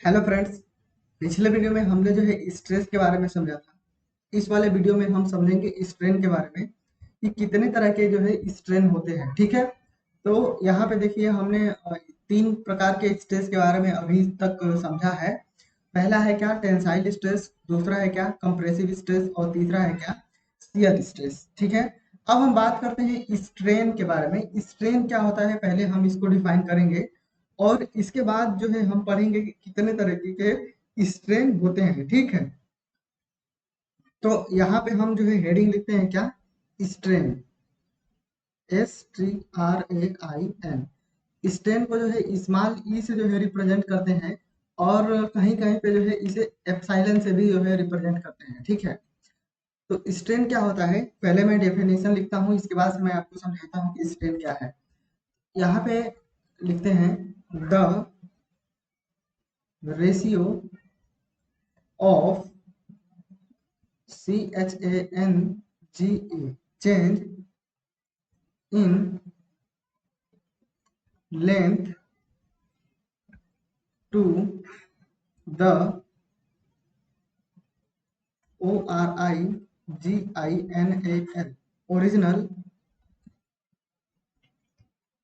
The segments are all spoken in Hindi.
Hello friends. पिछले वीडियो में हमने जो है स्ट्रेस के बारे में समझा था। इस वाले वीडियो में हम समझेंगे स्ट्रेन के बारे में कि कितने तरह के जो है स्ट्रेन होते हैं। ठीक है, तो यहाँ पे देखिए हमने तीन प्रकार के स्ट्रेस के बारे में अभी तक समझा है। पहला है क्या टेंसाइल स्ट्रेस, दूसरा है क्या कंप्रेसिव स्ट्रेस और तीसरा है क्या शियर स्ट्रेस। ठीक है, अब हम बात करते हैं स्ट्रेन के बारे में। स्ट्रेन क्या होता है पहले हम इसको डिफाइन करेंगे और इसके बाद जो है हम पढ़ेंगे कि कितने तरह के स्ट्रेन होते हैं। ठीक है, तो यहाँ पे हम जो है हेडिंग लिखते हैं क्या स्ट्रेन, STRAIN। स्ट्रेन को जो है स्मॉल ई से जो है रिप्रेजेंट करते हैं और कहीं कहीं पे जो है इसे एप्सिलॉन से भी जो है रिप्रेजेंट करते हैं। ठीक है, तो स्ट्रेन क्या होता है पहले मैं डेफिनेशन लिखता हूँ, इसके बाद मैं आपको समझाता हूँ कि स्ट्रेन क्या है। यहाँ पे लिखते हैं the ratio of CHANGE change in length to the ORIGINAL original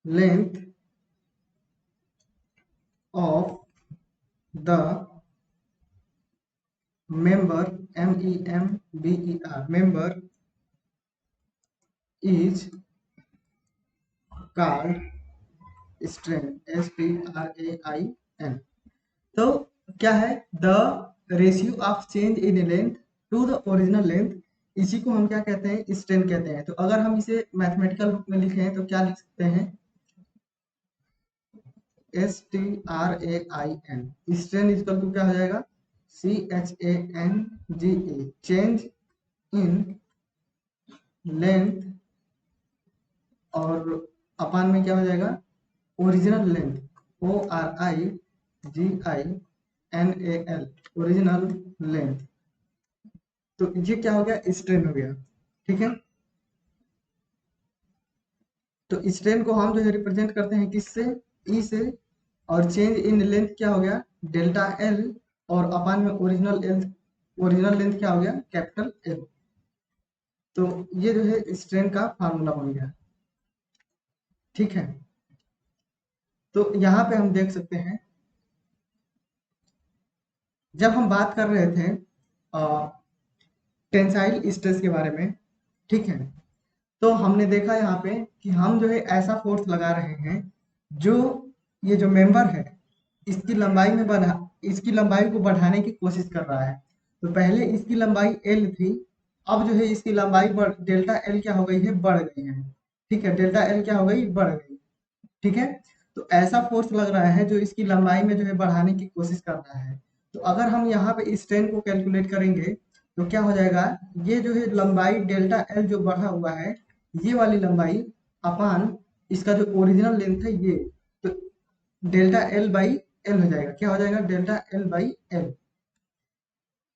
length of the member member is called strain. तो क्या है the ratio of change in length to the original length, इसी को हम क्या कहते हैं स्ट्रेन कहते हैं। तो अगर हम इसे मैथमेटिकल रूप में लिखें तो क्या लिख सकते हैं STRAIN। स्ट्रेन इक्वल टू क्या हो जाएगा CHANGE चेंज इन लेंथ और अपान में क्या हो जाएगा original length ORIGINAL original length. तो ये क्या हो गया स्ट्रेन हो गया। ठीक है, तो स्ट्रेन को हम जो है रिप्रेजेंट करते हैं किससे ई से, और चेंज इन लेंथ क्या हो गया डेल्टा एल और अपान में ओरिजिनल लेंथ क्या हो गया कैपिटल एल। तो ये जो है स्ट्रेन का फार्मूला बन गया। ठीक है, तो यहाँ पे हम देख सकते हैं जब हम बात कर रहे थे टेंसाइल स्ट्रेस के बारे में। ठीक है, तो हमने देखा यहाँ पे कि हम जो है ऐसा फोर्स लगा रहे हैं जो ये जो मेंबर है इसकी लंबाई में बढ़ा इसकी लंबाई को बढ़ाने की कोशिश कर रहा है। तो पहले इसकी लंबाई एल थी, अब जो है इसकी लंबाई डेल्टा एल क्या हो गई है बढ़ गई है। ठीक है, डेल्टा एल क्या हो गई बढ़ गई। ठीक है, तो ऐसा फोर्स लग रहा है जो इसकी लंबाई में जो है बढ़ाने की कोशिश कर रहा है। तो अगर हम यहाँ पे स्ट्रेन को कैलकुलेट करेंगे तो क्या हो जाएगा ये जो है लंबाई डेल्टा एल जो बढ़ा हुआ है ये वाली लंबाई अपान इसका जो ओरिजिनल लेंथ है ये, तो डेल्टा एल बाई एल हो जाएगा। क्या हो जाएगा डेल्टा एल बाई एल।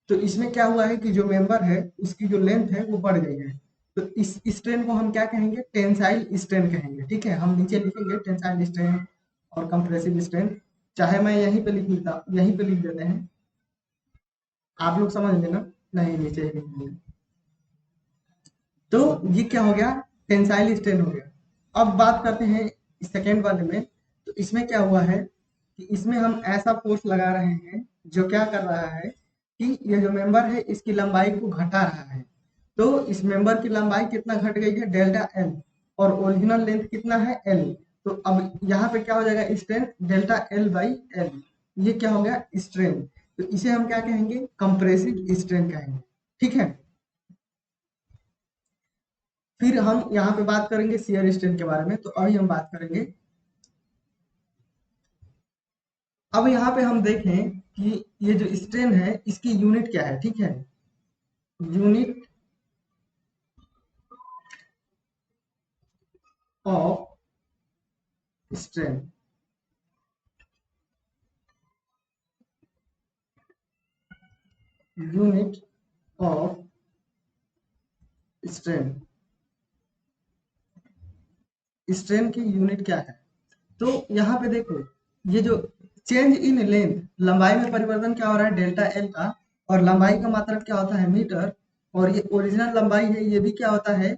तो इसमें क्या हुआ है कि जो मेंबर है उसकी जो लेंथ है वो बढ़ गई है। तो इस स्ट्रेन को हम क्या कहेंगे टेंसाइल स्ट्रेन कहेंगे। ठीक है, हम नीचे लिखेंगे टेंसाइल स्ट्रेन और कंप्रेसिव स्ट्रेन। चाहे मैं यहीं पे लिख देते हैं, आप लोग समझ लेना। नहीं, नीचे ही लिख देंगे। तो ये क्या हो गया टेंसाइल स्ट्रेन हो गया। अब बात करते हैं सेकेंड वाले में। तो इसमें क्या हुआ है कि इसमें हम ऐसा फोर्स लगा रहे हैं जो क्या कर रहा है कि ये जो मेंबर है इसकी लंबाई को घटा रहा है। तो इस मेंबर की लंबाई कितना घट गई है डेल्टा एल और ओरिजिनल लेंथ कितना है एल। तो अब यहाँ पे क्या हो जाएगा strain delta L by L. ये क्या हो गया स्ट्रेन। तो इसे हम क्या कहेंगे कंप्रेसिव स्ट्रेन कहेंगे। ठीक है, फिर हम यहाँ पे बात करेंगे शियर स्ट्रेन के बारे में। तो अभी हम बात करेंगे, अब यहाँ पे हम देखें कि ये जो स्ट्रेन है इसकी यूनिट क्या है। ठीक है, unit of strain, unit of strain, strain की यूनिट क्या है। तो यहाँ पे देखो ये जो चेंज इन लेंथ, लंबाई में परिवर्तन क्या हो रहा है डेल्टा एल का, और लंबाई का मात्रक क्या होता है मीटर, और ये ओरिजिनल लंबाई है ये भी क्या होता है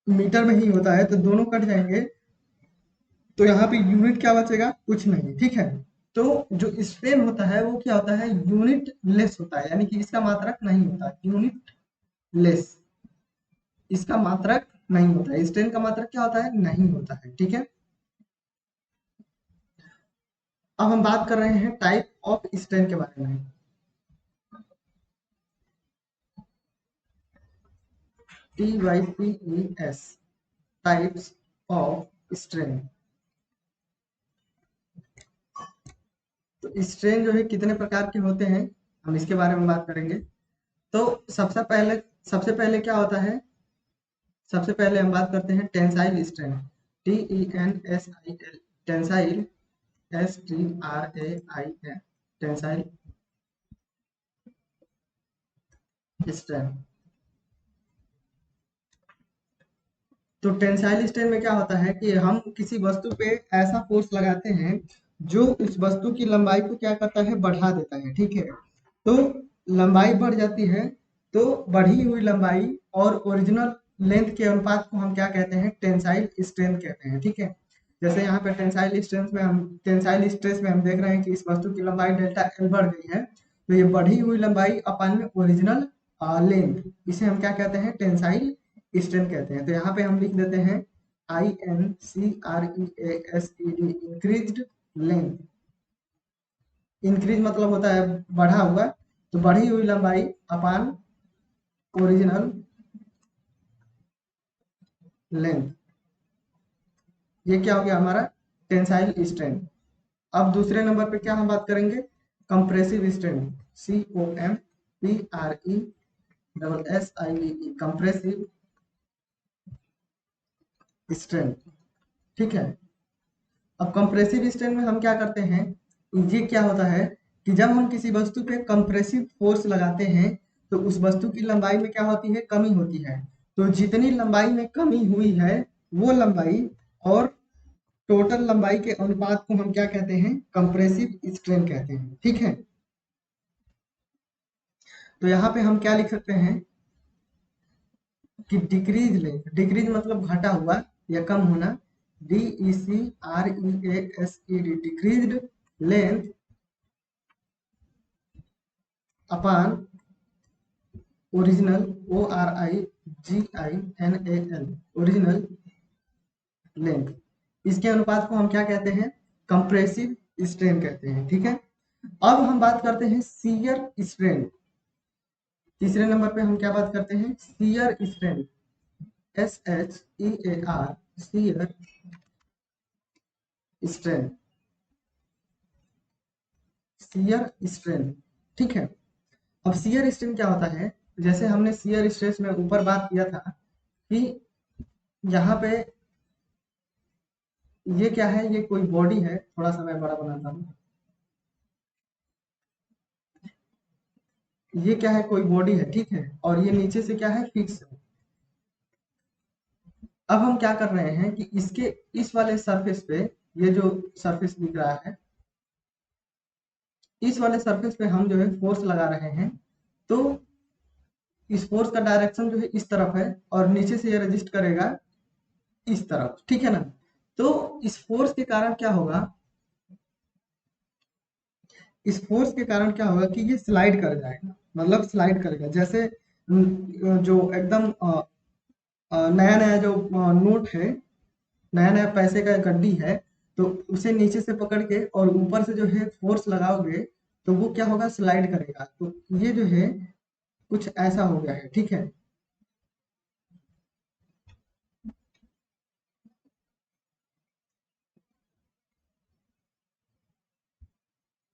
मीटर में ही होता है, तो दोनों कट जाएंगे, तो यहाँ पे यूनिट क्या बचेगा, कुछ नहीं, ठीक है। तो जो स्ट्रेन होता है वो क्या होता है यूनिट लेस होता है, यानी कि इसका मात्रक नहीं होता, यूनिट लेस, इसका मात्रक नहीं होता है, स्ट्रेन का मात्रक क्या होता है नहीं होता है, ठीक है। अब हम बात कर रहे हैं टाइप ऑफ स्ट्रेन के बारे में। TYPES, types of strain. तो स्ट्रेन जो है कितने प्रकार के होते हैं, हम इसके बारे में बात करेंगे। तो सबसे पहले क्या होता है, सबसे पहले हम बात करते हैं tensile strain, TENSIL, tensile, STRAIN, tensile strain. तो टेंसाइल स्ट्रेन में क्या होता है कि हम किसी वस्तु पे ऐसा फोर्स लगाते हैं जो उस वस्तु की लंबाई को क्या करता है बढ़ा देता है, ठीक है। तो लंबाई बढ़ जाती है, तो बढ़ी हुई लंबाई और ओरिजिनल लेंथ के अनुपात को हम क्या कहते हैं टेंसाइल स्ट्रेन कहते हैं, ठीक है। जैसे यहाँ पे टेंसाइल स्ट्रेस में हम देख रहे हैं कि इस वस्तु की लंबाई डेल्टा एल बढ़ गई है, तो ये बढ़ी हुई लंबाई अपन में ओरिजिनल लेंथ, इसे हम क्या कहते हैं टेंसाइल स्ट्रेन कहते हैं। तो यहाँ पे हम लिख देते हैं INCREASED, इंक्रीज्ड लेंथ। इंक्रीज मतलब होता है बढ़ा हुआ, तो बढ़ी हुई लंबाई अपान ओरिजिनल लेंथ, ये क्या हो गया हमारा टेंसाइल स्ट्रेन। अब दूसरे नंबर पे क्या हम बात करेंगे, compressive strain, COMPRESSIVE, compressive strain, ठीक है। अब कंप्रेसिव स्ट्रेन में हम क्या करते हैं, ये क्या होता है कि जब हम किसी वस्तु पे कंप्रेसिव फोर्स लगाते हैं तो उस वस्तु की लंबाई में क्या होती है कमी होती है, तो जितनी लंबाई में कमी हुई है वो लंबाई और टोटल लंबाई के अनुपात को हम क्या कहते हैं कंप्रेसिव स्ट्रेन कहते हैं, ठीक है। तो यहाँ पे हम क्या लिख सकते हैं कि डिक्रीज लेंथ, डिक्रीज मतलब घटा हुआ या कम होना, DECREASED, decreased length upon original, ORIGINAL, original length, इसके अनुपात को हम क्या कहते हैं कंप्रेसिव स्ट्रेन कहते हैं, ठीक है। अब हम बात करते हैं शियर स्ट्रेन। तीसरे नंबर पे हम क्या बात करते हैं shear strain, SHEAR, shear strain, shear strain, ठीक है। अब शियर स्ट्रेन क्या होता है, जैसे हमने शियर स्ट्रेस में ऊपर बात किया था कि यहाँ पे ये क्या है, ये कोई बॉडी है, थोड़ा सा मैं बड़ा बनाता हूँ, ये क्या है कोई बॉडी है, ठीक है, और ये नीचे से क्या है फिक्स है। अब हम क्या कर रहे हैं कि इसके इस वाले सरफेस पे, ये जो सरफेस दिख रहा है, इस वाले सरफेस पे हम जो है फोर्स लगा रहे हैं, तो इस फोर्स का डायरेक्शन जो है इस तरफ है और नीचे से ये रजिस्ट करेगा इस तरफ, ठीक है ना। तो इस फोर्स के कारण क्या होगा, इस फोर्स के कारण क्या होगा कि ये स्लाइड कर जाएगा, मतलब स्लाइड करेगा, जैसे जो एकदम नया नया जो नोट है, नया नया पैसे का गड्डी है, तो उसे नीचे से पकड़ के और ऊपर से जो है फोर्स लगाओगे तो वो क्या होगा स्लाइड करेगा, तो ये जो है कुछ ऐसा हो गया है, ठीक है।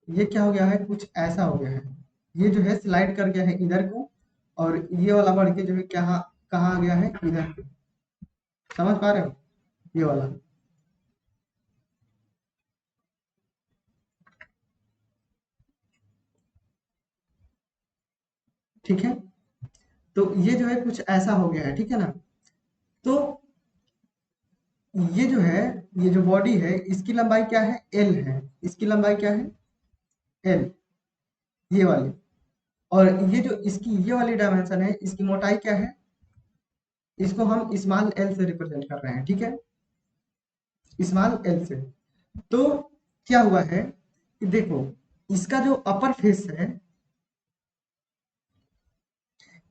ये क्या हो गया है कुछ ऐसा हो गया है, ये जो है स्लाइड कर गया है इधर को, और ये वाला बढ़ के जो है क्या कहाँ आ गया है इधर को, समझ पा रहे हो ये वाला, ठीक है। तो ये जो है कुछ ऐसा हो गया है, ठीक है ना। तो ये जो है, ये जो बॉडी है इसकी लंबाई क्या है, एल है। इसकी लंबाई क्या है, एल, ये वाली। और ये जो इसकी ये वाली डायमेंशन है, इसकी मोटाई क्या है, इसको हम स्मॉल एल से रिप्रेजेंट कर रहे हैं, ठीक है, स्मॉल एल से। तो क्या हुआ है कि देखो, इसका जो अपर फेस है,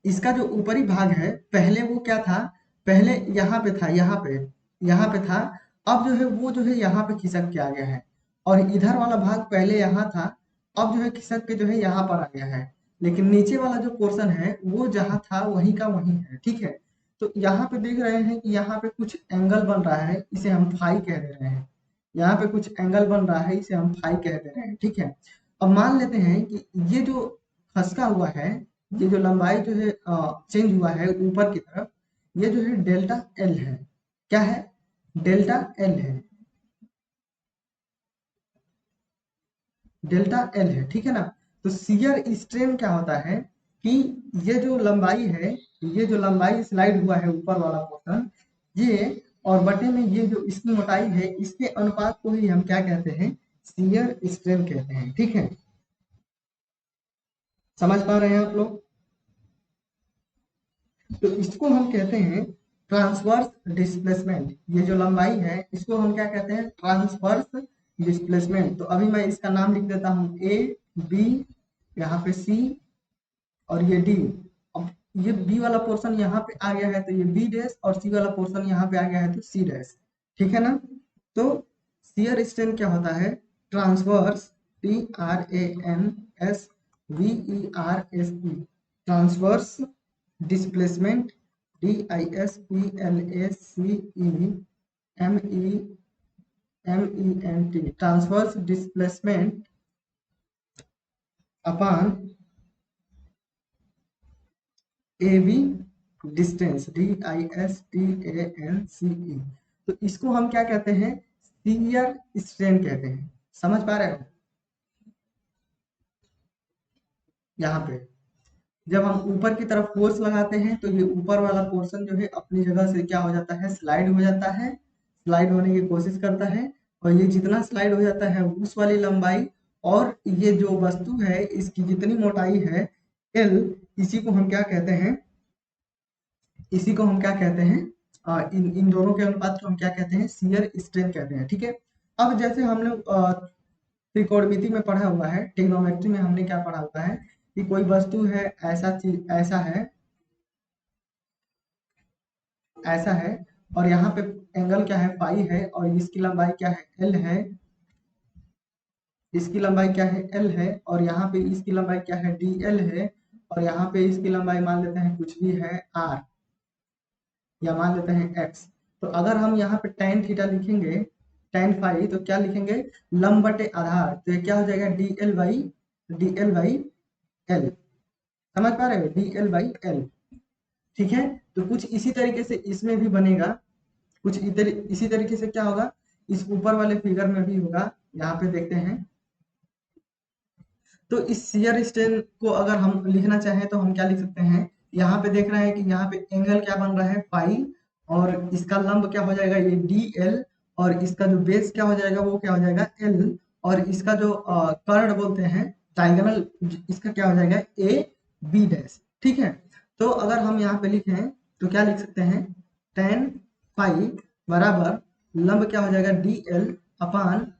इसका जो ऊपरी भाग है, पहले वो क्या था, पहले यहाँ पे था, यहाँ पे था। अब जो है वो जो है यहाँ पे खिसक के आ गया है। और इधर वाला भाग पहले यहाँ था, अब जो है खिसक के जो है यहाँ पर आ गया है। लेकिन नीचे वाला जो पोर्शन है वो जहाँ था वहीं का वहीं है, ठीक है। तो यहाँ पे देख रहे हैं कि यहाँ पे कुछ एंगल बन रहा है, इसे हम फाई कह दे रहे हैं। यहाँ पे कुछ एंगल बन रहा है, इसे हम फाई कह दे रहे हैं, ठीक है। अब मान लेते हैं कि ये जो खसका हुआ है, ये जो लंबाई जो है चेंज हुआ है ऊपर की तरफ, ये जो है डेल्टा एल है। क्या है, डेल्टा एल है, डेल्टा एल है, ठीक है ना। तो शियर स्ट्रेन क्या होता है कि ये जो लंबाई है, ये जो लंबाई स्लाइड हुआ है ऊपर वाला पोर्शन, ये और बटे में ये जो इसकी मोटाई है, इसके अनुपात को ही हम क्या कहते हैं, शियर स्ट्रेन कहते हैं, ठीक है। समझ पा रहे हैं आप लोग। तो इसको हम कहते हैं ट्रांसवर्स डिस्प्लेसमेंट। ये जो लंबाई है इसको हम क्या कहते हैं, ट्रांसवर्स डिस्प्लेसमेंट। तो अभी मैं इसका नाम लिख देता हूँ, ए बी, यहाँ पे सी, और ये डी। अब ये बी वाला पोर्शन यहाँ पे आ गया है तो ये बी डैश, और सी वाला पोर्शन यहाँ पे आ गया है तो सी डैश, ठीक है ना। तो शियर स्ट्रेन क्या होता है, transverse, T R A N S V E R S E, transverse displacement, D I S P L A C E M E N T, transverse displacement upon A B distance, D I S T A N C E. तो इसको हम क्या कहते हैं, शियर स्ट्रेन कहते हैं। समझ पा रहे हो। यहाँ पे जब हम ऊपर की तरफ फोर्स लगाते हैं तो ये ऊपर वाला पोर्शन जो है अपनी जगह से क्या हो जाता है, स्लाइड हो जाता है, स्लाइड होने की कोशिश करता है। और ये जितना स्लाइड हो जाता है उस वाली लंबाई, और ये जो वस्तु है इसकी जितनी मोटाई है एल, इसी को हम क्या कहते हैं, इसी को हम क्या कहते हैं, इन इन दोनों के अनुपात को हम क्या कहते हैं, शियर स्ट्रेन कहते हैं, ठीक है। अब जैसे हमने त्रिकोणमिति में पढ़ा हुआ है, ट्रिग्नोमेट्री में हमने क्या पढ़ा हुआ है कि कोई वस्तु है, ऐसा चीज ऐसा है, ऐसा है, और यहाँ पे एंगल क्या है, पाई है, और इसकी लंबाई क्या है, एल है, इसकी लंबाई क्या है, एल है, और यहाँ पे इसकी लंबाई क्या है, डी एल है, और यहाँ पे इसकी लंबाई मान लेते हैं कुछ भी है आर, या मान लेते हैं एक्स। तो अगर हम यहाँ पे tan थीटा लिखेंगे, tan फाई, तो क्या लिखेंगे, लंब बटे आधार, तो ये क्या हो जाएगा, डी एल बाई एल। समझ पा रहे हो, डी एल बाई एल, ठीक है। तो कुछ इसी तरीके से इसमें भी बनेगा, कुछ इसी तरीके से क्या होगा, इस ऊपर वाले फिगर में भी होगा। यहाँ पे देखते हैं, तो इस शियर स्ट्रेन को अगर हम लिखना चाहें तो हम क्या लिख सकते हैं, यहाँ पे देख रहे हैं कि यहाँ पे एंगल क्या बन रहा है, पाई, और इसका लंब क्या हो जाएगा, ये डी एल, और इसका जो बेस क्या हो जाएगा वो क्या हो जाएगा, एल, और इसका जो कर्ण बोलते हैं, डायगोनल, इसका क्या हो जाएगा, ए बी डैश, ठीक है। तो अगर हम यहाँ पे लिखें तो क्या लिख सकते हैं, tan पाई बराबर लंब क्या हो जाएगा, डी एल अपान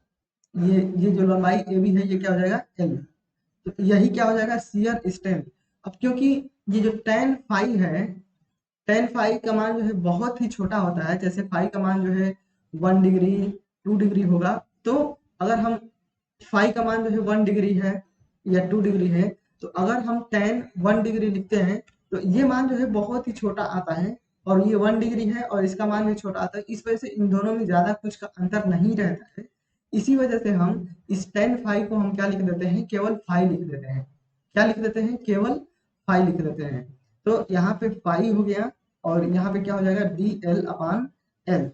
ये जो लंबाई ए बी है ये क्या हो जाएगा, एल। तो यही क्या हो जाएगा, शियर स्ट्रेन। अब क्योंकि ये जो tan फाई है, tan फाई का मान जो है बहुत ही छोटा होता है, जैसे फाई का मान जो है 1 डिग्री 2 डिग्री होगा, तो अगर हम फाई का मान जो है 1 डिग्री है या 2 डिग्री है, तो अगर हम tan 1 डिग्री लिखते हैं तो ये मान जो है बहुत ही छोटा आता है, और ये 1 डिग्री है और इसका मान भी छोटा आता है। इस वजह से इन दोनों में ज्यादा कुछ का अंतर नहीं रहता है। इसी वजह से हम इस tan फाई को हम क्या लिख देते हैं, केवल फाई लिख देते हैं। क्या लिख देते हैं, केवल फाई लिख देते हैं। तो यहाँ पे फाई हो गया, और यहाँ पे क्या हो जाएगा, डी एल अपान एल।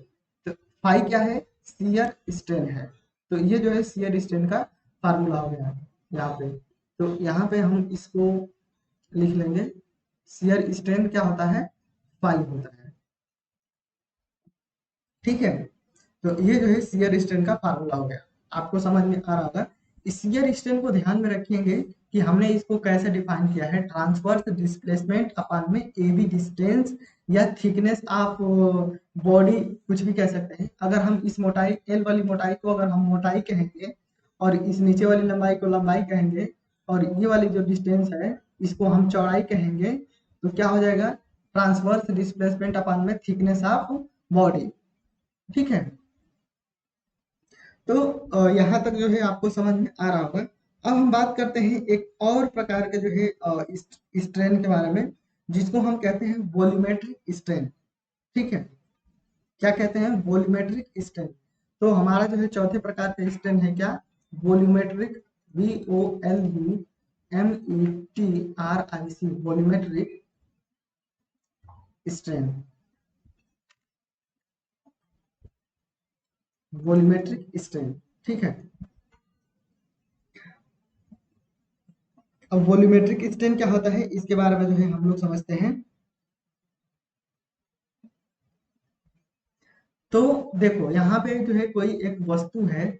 तो फाई क्या है, शियर स्ट्रेन है। तो ये जो है शियर स्ट्रेन का फार्मूला हो गया यहाँ पे। तो यहाँ पे हम इसको लिख लेंगे, शियर स्ट्रेन क्या होता है, फाई होता है, ठीक है। तो ये जो है शियर स्ट्रेन का फार्मूला हो गया, आपको समझ में आ रहा होगा। इस शियर स्ट्रेन को ध्यान में रखेंगे कि हमने इसको कैसे डिफाइन किया है, ट्रांसवर्स डिस्प्लेसमेंट अपान में ए बी डिस्टेंस या थिकनेस ऑफ बॉडी, कुछ भी कह सकते हैं। अगर हम इस मोटाई एल वाली मोटाई को अगर हम मोटाई कहेंगे और इस नीचे वाली लंबाई को लंबाई कहेंगे और ये वाली जो डिस्टेंस है इसको हम चौड़ाई कहेंगे, तो क्या हो जाएगा, ट्रांसवर्स डिस्प्लेसमेंट अपान में थिकनेस ऑफ बॉडी। ठीक है, तो यहाँ तक जो है आपको समझ में आ रहा होगा। अब हम बात करते हैं एक और प्रकार के जो है स्ट्रेन के बारे में, जिसको हम कहते हैं वॉल्यूमेट्रिक स्ट्रेन। ठीक है, क्या कहते हैं, वॉल्यूमेट्रिक स्ट्रेन। तो हमारा जो है चौथे प्रकार का स्ट्रेन है क्या, volumetric, VOLUMETRIC, volumetric strain, volumetric strain. ठीक है, अब वॉल्यूमेट्रिक स्ट्रेन क्या होता है इसके बारे में जो है हम लोग समझते हैं। तो देखो यहाँ पे जो है कोई एक वस्तु है,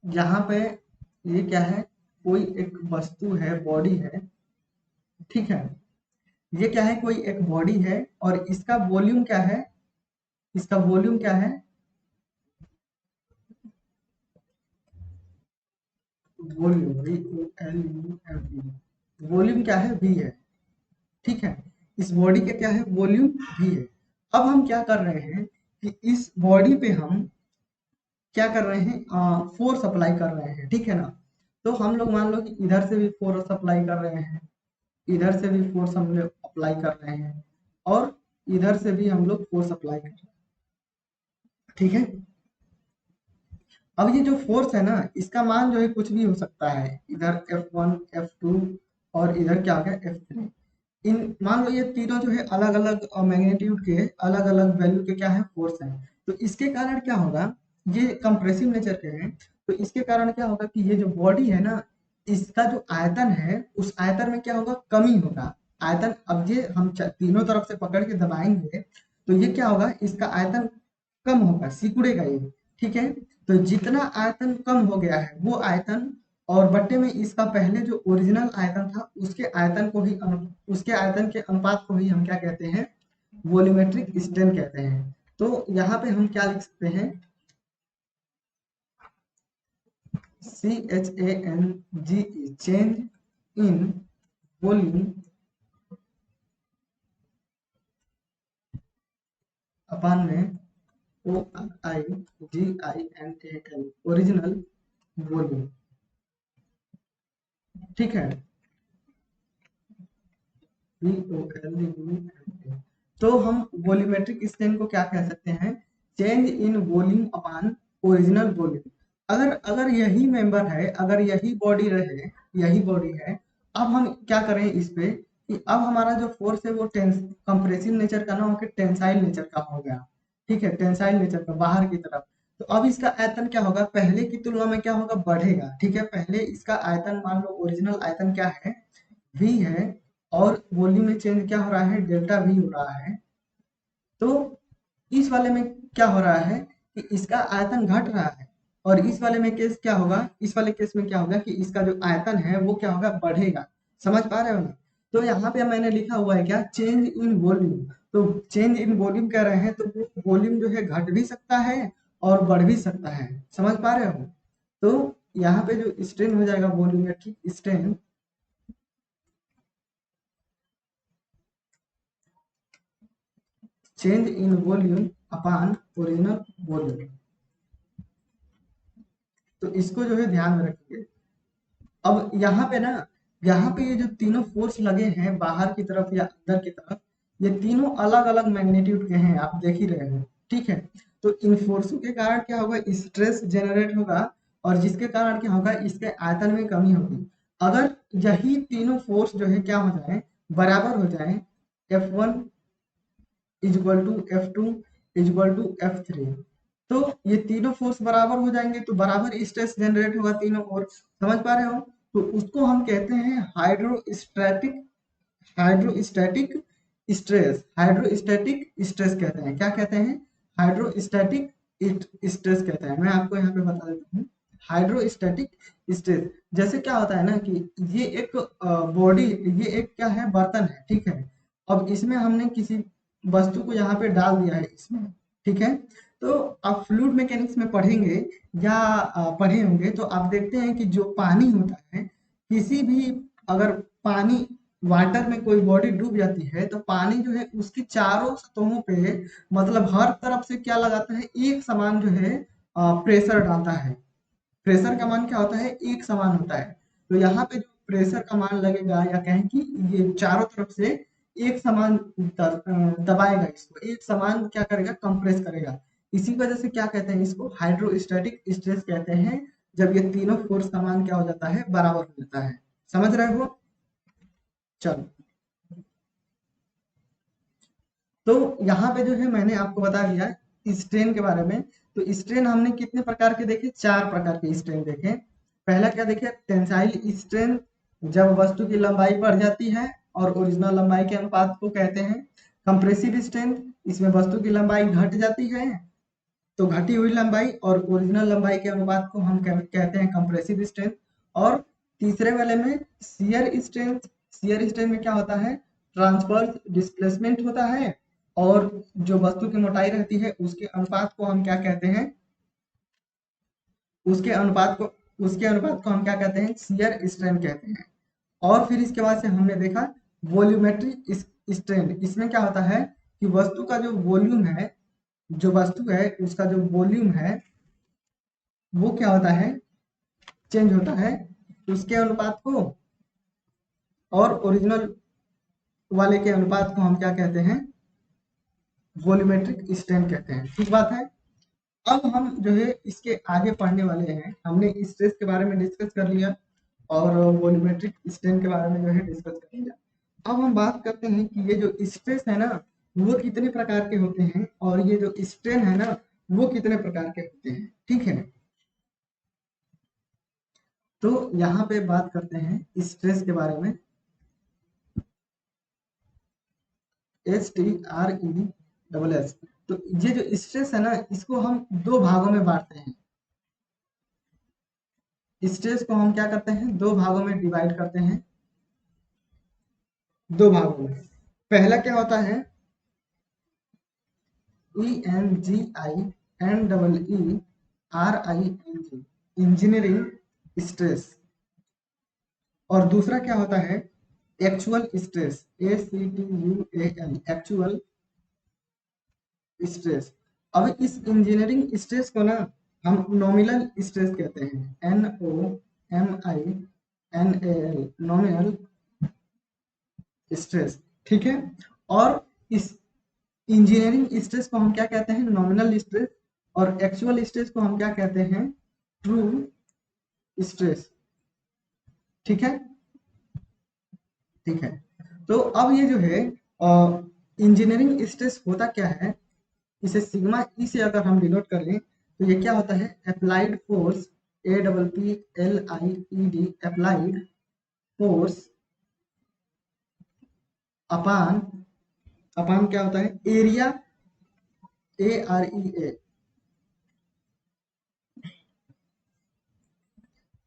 यहाँ पे ये क्या है, कोई एक वस्तु है, बॉडी है। ठीक है, ये क्या है, कोई एक बॉडी है और इसका वॉल्यूम क्या है, इसका वॉल्यूम क्या है, वॉल्यूम, वॉल्यूम क्या है, वी है। ठीक है, इस बॉडी का क्या है, वॉल्यूम वी है। अब हम क्या कर रहे हैं कि इस बॉडी पे हम क्या कर रहे हैं, फोर्स अप्लाई कर रहे हैं। ठीक है ना, तो हम लोग मान लो कि इधर से भी फोर्स अप्लाई कर रहे हैं, इधर से भी फोर्स हम लोग अप्लाई कर रहे हैं और इधर से भी हम लोग फोर्स अप्लाई कर रहे हैं। ठीक है, अब ये जो फोर्स है ना, इसका मान जो है कुछ भी हो सकता है, इधर F1 F2 और इधर क्या हो गया F3। इन मान लो ये तीनों जो है अलग अलग मैग्नीट्यूड के, अलग अलग वैल्यू के क्या है, फोर्स है। तो इसके कारण क्या होगा, ये कंप्रेसिव नेचर के हैं, तो इसके कारण क्या होगा कि ये जो बॉडी है ना, इसका जो आयतन है उस आयतन में क्या होगा, कमी होगा। आयतन, अब ये हम तीनों तरफ से पकड़ के दबाएंगे तो ये क्या होगा, इसका आयतन कम होगा, सिकुड़ेगा ये। ठीक है, तो जितना आयतन कम हो गया है वो आयतन और बट्टे में इसका पहले जो ओरिजिनल आयतन था उसके आयतन को ही उसके आयतन के अनुपात को ही हम क्या कहते हैं, वॉल्यूमेट्रिक स्ट्रेन कहते हैं। तो यहाँ पे हम क्या लिख सकते हैं, CHANGE, चेंज इन वॉल्यूम अपान में ORIGINAL, ओरिजिनल वॉल्यूम। ठीक है, VOLUME। तो हम वॉल्यूमेट्रिक स्ट्रेन को क्या कह सकते हैं, change in volume upon original volume. अगर अगर यही मेंबर है, अगर यही बॉडी रहे, यही बॉडी है, अब हम क्या करें इस पे कि अब हमारा जो फोर्स है वो कंप्रेसिव नेचर का ना होकर टेंसाइल नेचर का हो गया। ठीक है, टेंसाइल नेचर का बाहर की तरफ। तो अब इसका आयतन क्या होगा, पहले की तुलना में क्या होगा, बढ़ेगा। ठीक है, पहले इसका आयतन मान लो ओरिजिनल आयतन क्या है, v है, और वॉल्यूम में चेंज क्या हो रहा है, डेल्टा वी हो रहा है। तो इस वाले में क्या हो रहा है कि इसका आयतन घट रहा है और इस वाले में केस क्या होगा, इस वाले केस में क्या होगा कि इसका जो आयतन है वो क्या होगा, बढ़ेगा। समझ पा रहे हो ना। तो यहाँ पे मैंने लिखा हुआ है क्या, चेंज इन वॉल्यूम। तो चेंज इन वॉल्यूम कह रहे हैं, तो वॉल्यूम जो है घट भी सकता है और बढ़ भी सकता है। समझ पा रहे हो। तो यहाँ पे जो स्ट्रेन हो जाएगा, volumetric strain, change in volume upon original volume. तो इसको जो है ध्यान में रखिए। अब यहाँ पे ना, यहाँ पे ये जो तीनों फोर्स लगे हैं बाहर की तरफ या अंदर की तरफ, ये तीनों अलग अलग मैग्नीट्यूड के हैं, आप देख ही रहे हो। ठीक है, तो इन फोर्सों के कारण क्या होगा, स्ट्रेस जनरेट होगा और जिसके कारण क्या होगा, इसके आयतन में कमी होगी। अगर यही तीनों फोर्स जो है क्या हो जाए, बराबर हो जाए, F1 is equal to F2 is equal to F3, तो ये तीनों फोर्स बराबर हो जाएंगे तो बराबर स्ट्रेस जनरेट होगा तीनों ओर, समझ पा रहे हो? तो उसको हम कहते हैं हाइड्रोस्टैटिक स्ट्रेस। हाइड्रोस्टैटिक स्ट्रेस कहते हैं, क्या कहते हैं? हाइड्रोस्टैटिक स्ट्रेस कहते हैं। मैं आपको यहाँ पे बता देता हूँ हाइड्रोस्टैटिक स्ट्रेस। जैसे क्या होता है ना कि ये एक बॉडी, ये एक क्या है, बर्तन है, ठीक है। अब इसमें हमने किसी वस्तु को यहाँ पे डाल दिया है इसमें, ठीक है। तो आप फ्लूइड मैकेनिक्स में पढ़ेंगे या पढ़े होंगे तो आप देखते हैं कि जो पानी होता है, किसी भी अगर पानी वाटर में कोई बॉडी डूब जाती है तो पानी जो है उसकी चारों सतहों पे मतलब हर तरफ से क्या लगाता है, एक समान जो है प्रेशर डालता है। प्रेशर का मान क्या होता है, एक समान होता है। तो यहाँ पे जो प्रेशर का मान लगेगा या कहें कि ये चारों तरफ से एक समान दबाएगा, इसको एक समान क्या करेगा, कंप्रेस करेगा। इसी वजह से क्या कहते हैं, इसको हाइड्रोस्टैटिक स्ट्रेस कहते हैं, जब ये तीनों फोर्स का मान क्या हो जाता है, बराबर हो जाता है। समझ रहे हो? चलो, तो यहाँ पे जो है मैंने आपको बता दिया स्ट्रेन के बारे में। तो स्ट्रेन हमने कितने प्रकार के देखे, 4 प्रकार के स्ट्रेन देखे। पहला क्या देखे, टेंसाइल स्ट्रेन, जब वस्तु की लंबाई बढ़ जाती है और ओरिजिनल लंबाई के अनुपात को कहते हैं। कंप्रेसिव स्ट्रेंथ, इसमें वस्तु की लंबाई घट जाती है तो घटी हुई लंबाई और ओरिजिनल लंबाई के अनुपात को हम कहते हैं कंप्रेसिव स्ट्रेंथ। और तीसरे वाले में शियर स्ट्रेंथ। शियर स्ट्रेंथ में क्या होता है, ट्रांसवर्स डिस्प्लेसमेंट होता है और जो वस्तु की मोटाई रहती है उसके अनुपात को हम क्या कहते हैं, उसके अनुपात को हम क्या कहते हैं, शियर स्ट्रेन कहते हैं। और फिर इसके बाद से हमने देखा वॉल्यूमेट्रिक स्ट्रेन। इसमें क्या होता है कि वस्तु का जो वॉल्यूम है, जो वस्तु है उसका जो वॉल्यूम है वो क्या होता है, चेंज होता है, उसके अनुपात को और ओरिजिनल वाले के अनुपात को हम क्या कहते हैं, वॉल्यूमेट्रिक स्ट्रेन कहते हैं। ठीक बात है। अब हम जो है इसके आगे पढ़ने वाले हैं। हमने स्ट्रेस के बारे में डिस्कस कर लिया और वॉल्यूमेट्रिक स्ट्रेन के बारे में जो है डिस्कस कर लिया। अब हम बात करते हैं कि ये जो स्ट्रेस है ना वो कितने प्रकार के होते हैं और ये जो स्ट्रेन है ना वो कितने प्रकार के होते हैं, ठीक है। तो यहाँ पे बात करते हैं स्ट्रेस के बारे में। STRESS। तो ये जो स्ट्रेस है ना इसको हम 2 भागों में बांटते हैं। स्ट्रेस को हम क्या करते हैं, 2 भागों में डिवाइड करते हैं, 2 भागों में। पहला क्या होता है, ENGINERING, इंजीनियरिंग स्ट्रेस। और दूसरा क्या होता है, actual stress, ACTUAL, actual stress. अब इस इंजीनियरिंग स्ट्रेस को ना हम नॉमिनल स्ट्रेस कहते हैं, NOMINAL, नॉमिनल स्ट्रेस, ठीक है। और इस इंजीनियरिंग स्ट्रेस को हम क्या कहते हैं, नॉमिनल स्ट्रेस। और एक्चुअल स्ट्रेस को हम क्या कहते हैं, ट्रू स्ट्रेस, ठीक है। ठीक है। तो अब ये जो है इंजीनियरिंग स्ट्रेस होता क्या है, इसे सिग्मा ई से अगर हम डिनोट कर लें तो ये क्या होता है, applied force, APPLIED, applied force upon, upon क्या होता है, area, AREA,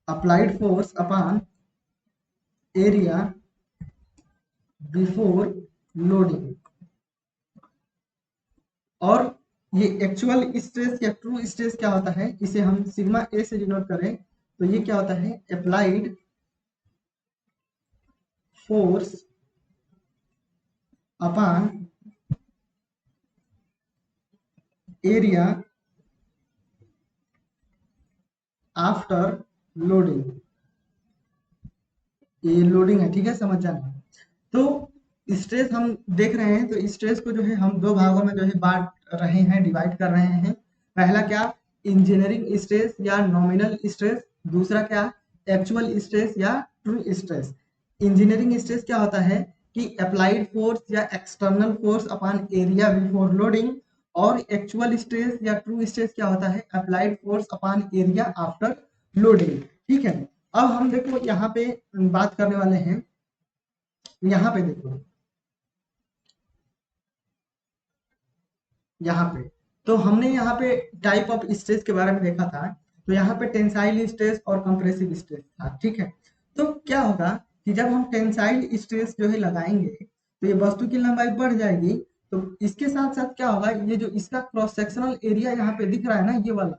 applied force upon area before loading. और ये एक्चुअल स्ट्रेस या ट्रू स्ट्रेस क्या होता है, इसे हम सिग्मा ए से डिनोट करें तो ये क्या होता है, applied force upon area after loading. ये लोडिंग है, ठीक है, समझ जाना। तो स्ट्रेस हम देख रहे हैं, तो स्ट्रेस को जो है हम 2 भागों में जो है बांट रहे हैं, डिवाइड कर रहे हैं। पहला क्या, इंजीनियरिंग स्ट्रेस या नॉमिनल स्ट्रेस। दूसरा क्या, एक्चुअल स्ट्रेस या ट्रू स्ट्रेस। इंजीनियरिंग स्ट्रेस क्या होता है कि अप्लाइड फोर्स या external force upon area before loading. और एक्चुअल स्ट्रेस या ट्रू स्ट्रेस क्या होता है, applied force upon area after loading. ठीक है, अब हम देखो यहाँ पे बात करने वाले हैं, यहाँ पे देखो, यहाँ पे तो हमने यहाँ पे टाइप ऑफ स्ट्रेस के बारे में देखा था। तो यहाँ पे टेंसाइल स्ट्रेस और कंप्रेसिव स्ट्रेस था। ठीक है, तो क्या होगा कि जब हम टेंसाइल स्ट्रेस जो है लगाएंगे तो ये वस्तु की लंबाई बढ़ जाएगी। तो इसके साथ साथ क्या होगा, ये जो इसका क्रॉस सेक्शनल एरिया यहाँ पे दिख रहा है ना, ये वाला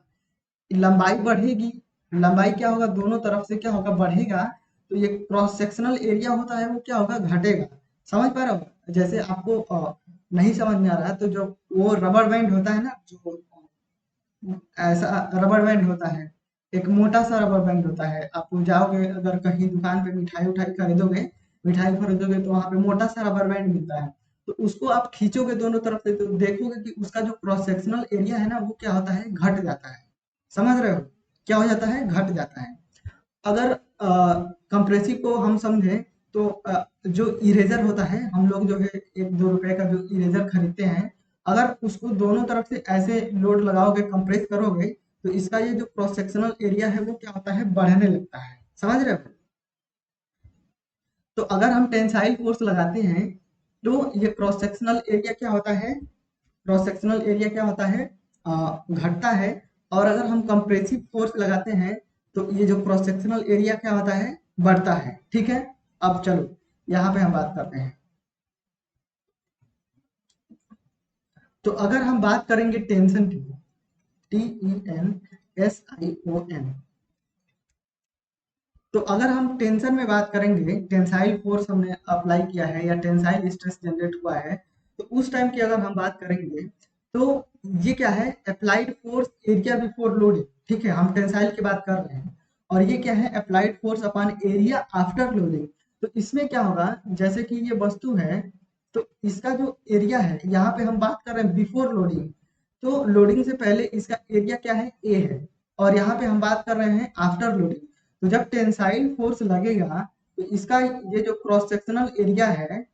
लंबाई बढ़ेगी। लंबाई क्या होगा, दोनों तरफ से क्या होगा, बढ़ेगा। तो ये क्रॉस सेक्शनल एरिया होता है वो क्या होगा, घटेगा। समझ पा रहे हो, जैसे आपको नहीं समझ में आ रहा है तो जो वो रबर बैंड होता है ना, जो ऐसा रबर बैंड होता है, एक मोटा सा रबर बैंड होता है। आप जाओगे अगर कहीं दुकान पे मिठाई उठाई खरीदोगे, मिठाई खरीदोगे तो वहां पे मोटा सा रबर बैंड मिलता है। तो उसको आप खींचोगे दोनों तरफ से तो देखोगे कि उसका जो क्रॉस सेक्शनल एरिया है ना वो क्या होता है, घट जाता है। समझ रहे हो, क्या हो जाता है, घट जाता है। अगर कंप्रेसिव को हम समझे तो जो इरेजर होता है, हम लोग जो है 1-2 रुपए का जो इरेजर खरीदते हैं, अगर उसको दोनों तरफ से ऐसे लोड लगाओगे, कंप्रेस करोगे, तो इसका ये जो क्रॉस सेक्शनल एरिया है वो क्या होता है, बढ़ने लगता है। समझ रहे हो, तो अगर हम टेंसाइल फोर्स लगाते हैं तो ये क्रॉस सेक्शनल एरिया क्या होता है, क्रॉस सेक्शनल एरिया क्या होता है, घटता है। और अगर हम कंप्रेसिव फोर्स लगाते हैं तो ये जो क्रॉस सेक्शनल एरिया क्या होता है, बढ़ता है। ठीक है, अब चलो यहाँ पे हम बात करते हैं। तो अगर हम बात करेंगे टेंशन की, TENSION, तो अगर हम टेंशन में बात करेंगे, टेंसाइल फोर्स हमने अप्लाई किया है या टेंसाइल स्ट्रेस जनरेट हुआ है, तो उस टाइम की अगर हम बात करेंगे तो ये क्या है, applied force area before loading. ठीक है, हम टेंसाइल की बात कर रहे हैं, और ये क्या है, applied force upon area after loading. तो इसमें क्या होगा, जैसे कि ये वस्तु है, तो इसका जो एरिया है, यहाँ पे हम बात कर रहे हैं बिफोर लोडिंग, तो लोडिंग से पहले इसका एरिया क्या है, ए है। और यहाँ पे हम बात कर रहे हैं आफ्टर लोडिंग। तो जब टेंसाइल फोर्स लगेगा तो इसका ये जो क्रॉस सेक्शनल एरिया है,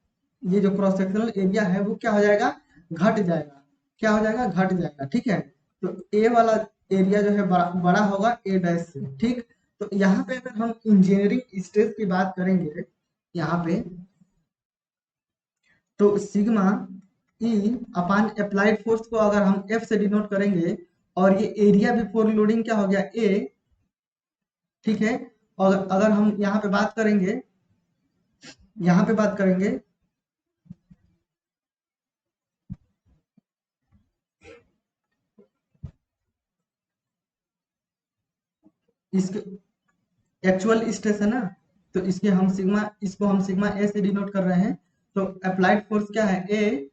ये जो क्रॉस सेक्शनल एरिया है वो क्या हो जाएगा, घट जाएगा। क्या हो जाएगा, घट जाएगा। ठीक है, तो ए वाला एरिया जो है बड़ा होगा ए डैश से। ठीक, तो यहाँ पे अगर हम इंजीनियरिंग स्ट्रेस की बात करेंगे यहाँ पे, तो सिग्मा ई अपान अप्लाइड फोर्स को अगर हम एफ से डिनोट करेंगे, और ये एरिया बिफोर लोडिंग क्या हो गया, ए। ठीक है, और अगर हम यहाँ पे बात करेंगे, यहाँ पे बात करेंगे, इसके एक्चुअल स्ट्रेस है ना, तो इसके हम सिग्मा, इसको हम सिग्मा ए से डिनोट कर रहे हैं। तो अप्लाइड फोर्स क्या है, ए,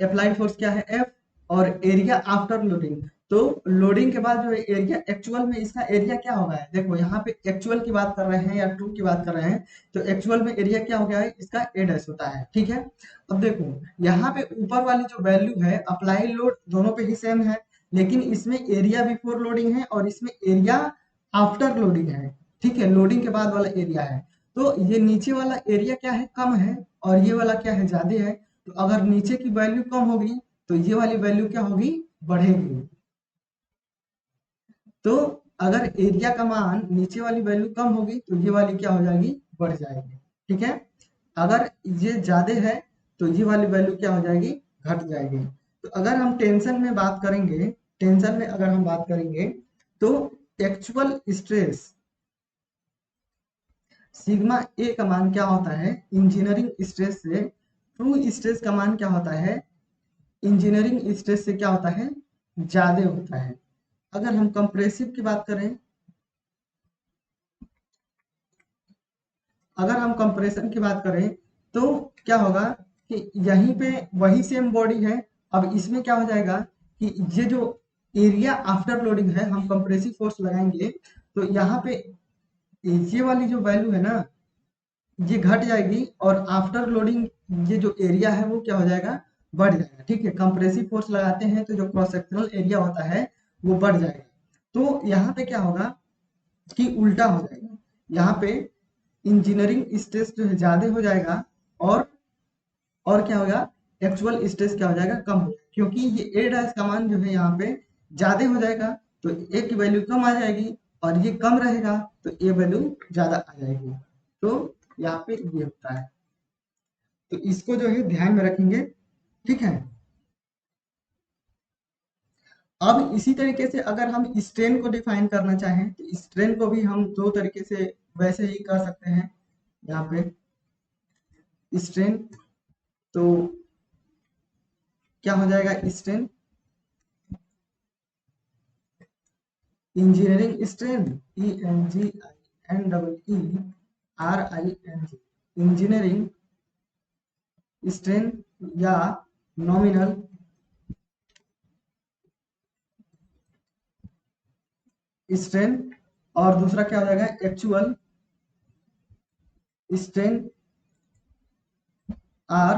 अप्लाइड फोर्स क्या है, एफ, और एरिया आफ्टर लोडिंग। तो लोडिंग के बाद जो है एरिया, एक्चुअल में इसका एरिया क्या होगा है, देखो यहाँ पे एक्चुअल की बात कर रहे हैं या ट्रू की बात कर रहे हैं, तो एक्चुअल में एरिया क्या हो गया है, इसका ए डैश होता है। ठीक है, अब देखो यहाँ पे ऊपर वाली जो वैल्यू है, अप्लाई लोड दोनों पे ही सेम है, लेकिन इसमें एरिया बिफोर लोडिंग है और इसमें एरिया आफ्टर लोडिंग है। ठीक है, लोडिंग के बाद वाला एरिया है। तो ये नीचे वाला एरिया क्या है, कम है, और ये वाला क्या है, ज्यादा है। तो अगर नीचे की वैल्यू कम होगी तो ये वाली वैल्यू क्या होगी, बढ़ेगी। तो अगर एरिया का मान नीचे वाली वैल्यू कम होगी तो ये वाली क्या हो जाएगी, बढ़ जाएगी। ठीक है, अगर ये ज्यादा है तो ये वाली वैल्यू क्या हो जाएगी, घट जाएगी। तो अगर हम टेंशन में बात करेंगे, टेंशन में अगर हम बात करेंगे तो एक्चुअल स्ट्रेस सिग्मा ए का मान क्या होता है, इंजीनियरिंग स्ट्रेस से ट्रू स्ट्रेस का मान क्या होता है, इंजीनियरिंग स्ट्रेस से क्या होता है, ज्यादा होता है। अगर हम कंप्रेसिव की बात करें, अगर हम कंप्रेशन की बात करें तो क्या होगा कि यहीं पे वही सेम बॉडी है। अब इसमें क्या हो जाएगा कि ये जो एरिया आफ्टर लोडिंग है, हम कंप्रेसिव फोर्स लगाएंगे तो यहाँ पे ये वाली जो वैल्यू है ना, ये घट जाएगी, और आफ्टर लोडिंग ये जो एरिया है वो क्या हो जाएगा, बढ़ जाएगा। ठीक है, कंप्रेसिव फोर्स लगाते हैं तो जो क्रॉस सेक्शनल एरिया होता है वो बढ़ जाएगा। तो यहाँ पे क्या होगा कि उल्टा हो जाएगा, यहाँ पे इंजीनियरिंग स्ट्रेस जो है ज्यादा हो जाएगा, और क्या होगा, एक्चुअल स्ट्रेस क्या हो जाएगा, कम हो जाएगा। क्योंकि ये ए डैश का मान जो है यहाँ पे ज्यादा हो जाएगा तो ए की वैल्यू कम आ जाएगी, और ये कम रहेगा तो ए वैल्यू ज्यादा आ जाएगी। तो यहाँ पे ये होता है, तो इसको जो है ध्यान में रखेंगे, ठीक है। अब इसी तरीके से अगर हम स्ट्रेन को डिफाइन करना चाहें तो स्ट्रेन को भी हम दो तरीके से वैसे ही कर सकते हैं। यहाँ पे स्ट्रेन तो क्या हो जाएगा, strain engineering strain, ENGINEERING, engineering strain या नॉमिनल स्ट्रेन, और दूसरा क्या हो जाएगा, actual strain or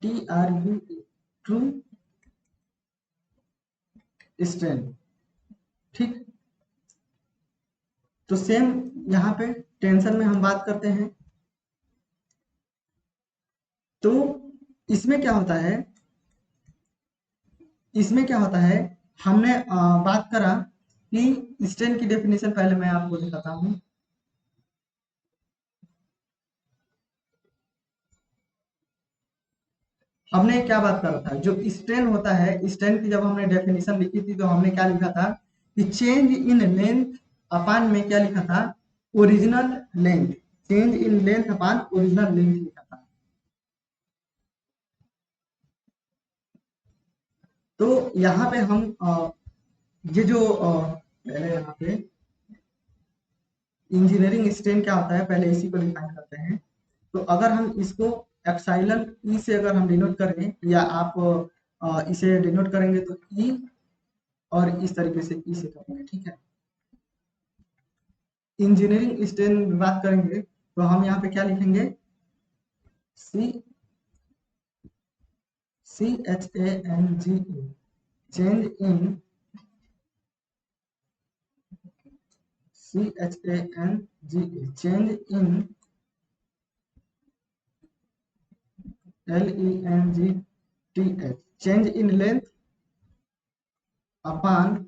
TRU, true strain, ठीक। तो सेम यहाँ पे टेंशन में हम बात करते हैं, तो इसमें क्या होता है, इसमें क्या होता है, हमने बात करा कि स्ट्रेन की डेफिनेशन पहले मैं आपको दिखाता हूँ। हमने क्या बात करा था, जो स्ट्रेन होता है, स्ट्रेन की जब हमने डेफिनेशन लिखी थी तो हमने क्या लिखा था कि चेंज इन लेंथ अपान में क्या लिखा था, original length, change in length upon original length लिखा था। तो यहाँ पे हम ये जो पहले यहाँ पे इंजीनियरिंग स्ट्रेन क्या होता है, पहले इसी को डिफाइन करते हैं। तो अगर हम इसको एप्सिलॉन ई से अगर हम डिनोट करें, या आप इसे डिनोट करेंगे तो ई, और इस तरीके से ई से करेंगे, ठीक है। इंजीनियरिंग स्ट्रेन में बात करेंगे तो हम यहाँ पे क्या लिखेंगे, सी CHANGE, change in CHANGE, change in LENGTH, change in length upon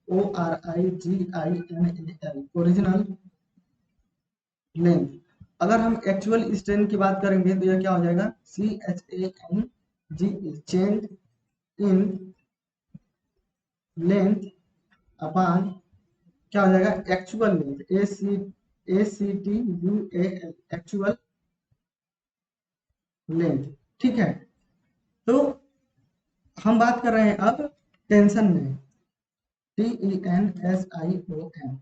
ORIGINAL, original length. अगर हम एक्चुअल स्ट्रेन की बात करेंगे तो यह क्या हो जाएगा, CHANGE, change in length upon क्या हो जाएगा, actual length, ACTUAL, actual length, ठीक है। तो हम बात कर रहे हैं अब टेंशन में, TENSION।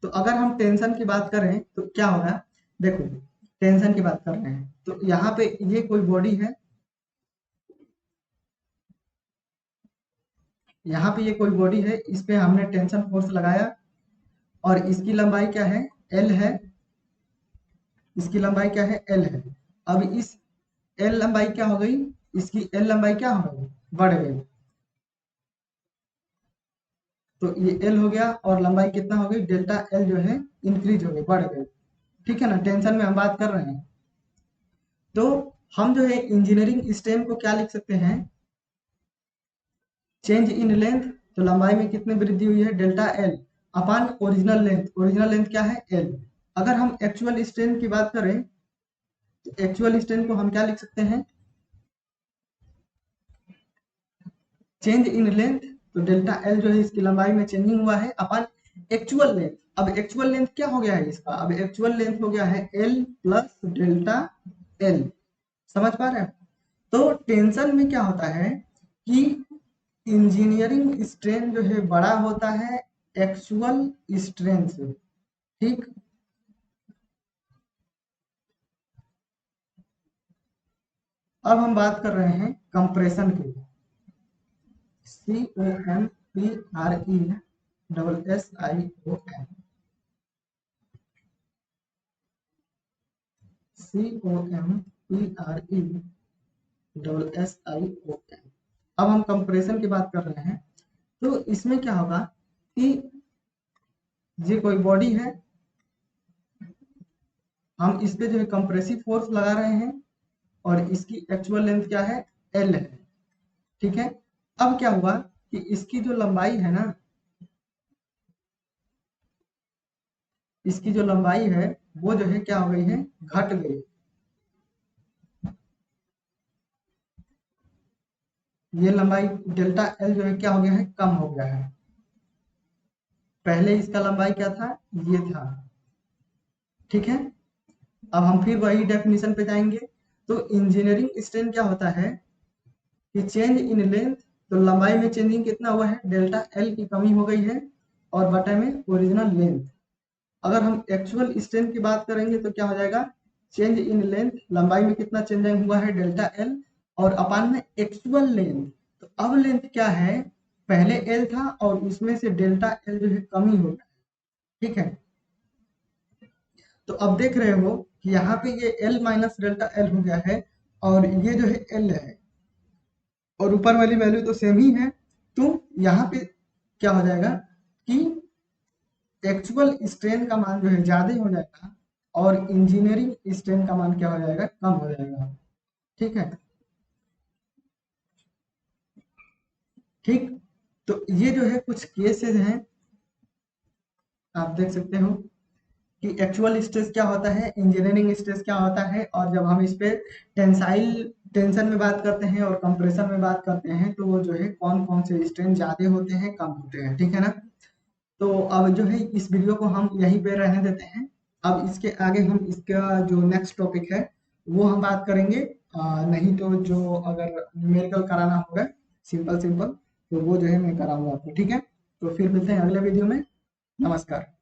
तो अगर हम टेंशन की बात करें तो क्या होगा, देखो टेंशन की बात कर रहे हैं तो यहाँ पे ये कोई बॉडी है, यहाँ पे ये कोई बॉडी है, इस पे हमने टेंशन फोर्स लगाया और इसकी लंबाई क्या है, L है, इसकी लंबाई क्या है, L है। अब इस L लंबाई क्या हो गई, इसकी L लंबाई क्या हो गई, बढ़ गई, तो ये L हो गया और लंबाई कितना हो गई, डेल्टा L जो है इंक्रीज हो गई, बढ़ गई, ठीक है ना। टेंशन में हम बात कर रहे हैं, तो हम जो है इंजीनियरिंग स्ट्रेन को क्या लिख सकते हैं, चेंज इन लेंथ, तो लंबाई में कितनी वृद्धि हुई है, डेल्टा L अपान ओरिजिनल लेंथ, ओरिजिनल लेंथ क्या है, L। अगर हम एक्चुअल स्ट्रेन की बात करें तो एक्चुअल स्ट्रेन को हम क्या लिख सकते हैं, चेंज इन लेंथ, तो डेल्टा L जो है इसकी लंबाई में चेंजिंग हुआ है अपान एक्चुअल लेंथ। अब एक्चुअल लेंथ क्या हो गया है इसका, अब एक्चुअल लेंथ हो गया है L प्लस डेल्टा L, समझ पा रहे हैं। तो टेंशन में क्या होता है कि इंजीनियरिंग स्ट्रेन जो है बड़ा होता है एक्चुअल स्ट्रेन से, ठीक। अब हम बात कर रहे हैं कंप्रेशन की, COMPRESSION, COMPRESSION। अब हम कंप्रेशन की बात कर रहे हैं, तो इसमें क्या होगा कि ये कोई बॉडी है, हम इस पे जो है कंप्रेसिव फोर्स लगा रहे हैं, और इसकी एक्चुअल लेंथ क्या है, एल है। ठीक है, अब क्या हुआ कि इसकी जो लंबाई है ना, इसकी जो लंबाई है वो जो है क्या हो गई है, घट गई। ये लंबाई डेल्टा एल जो है क्या हो गया है, कम हो गया है। पहले इसका लंबाई क्या था, ये था। ठीक है, अब हम फिर वही डेफिनेशन पे जाएंगे। तो इंजीनियरिंग स्ट्रेन क्या होता है कि चेंज इन लेंथ, तो लंबाई में चेंजिंग कितना हुआ है, डेल्टा एल की कमी हो गई है, और बटा में ओरिजिनल लेंथ। अगर हम एक्चुअल स्ट्रेन की बात करेंगे तो क्या हो जाएगा, चेंज इन लेंथ, लंबाई में कितना चेंजिंग हुआ है, डेल्टा एल, और अपान में एक्चुअल लेंथ। तो अब लेंथ क्या है, पहले एल था और उसमें से डेल्टा एल जो है कमी हो गया। ठीक है, तो अब देख रहे हो कि यहाँ पे ये एल माइनस डेल्टा एल हो गया है, और ये जो है एल है, और ऊपर वाली वैल्यू तो सेम ही है। तो यहाँ पे क्या हो जाएगा कि एक्चुअल स्ट्रेन का मान जो है ज्यादा हो जाएगा, और इंजीनियरिंग स्ट्रेन का मान क्या हो जाएगा, कम हो जाएगा। ठीक है, ठीक। तो ये जो है कुछ केसेस हैं, आप देख सकते हो कि एक्चुअल स्ट्रेस क्या होता है, इंजीनियरिंग स्ट्रेस क्या होता है, और जब हम इस पे टेंसाइल टेंशन में बात करते हैं और कंप्रेशन में बात करते हैं, तो वो जो है कौन कौन से स्ट्रेन ज्यादा होते हैं, कम होते हैं। ठीक है ना, तो अब जो है इस वीडियो को हम यहीं पे रहने देते हैं। अब इसके आगे हम इसका जो नेक्स्ट टॉपिक है वो हम बात करेंगे। नहीं तो जो अगर न्यूमेरिकल कराना होगा सिंपल सिंपल, तो वो जो है मैं कराऊंगा आपको। ठीक है, तो फिर मिलते हैं अगले वीडियो में। नमस्कार।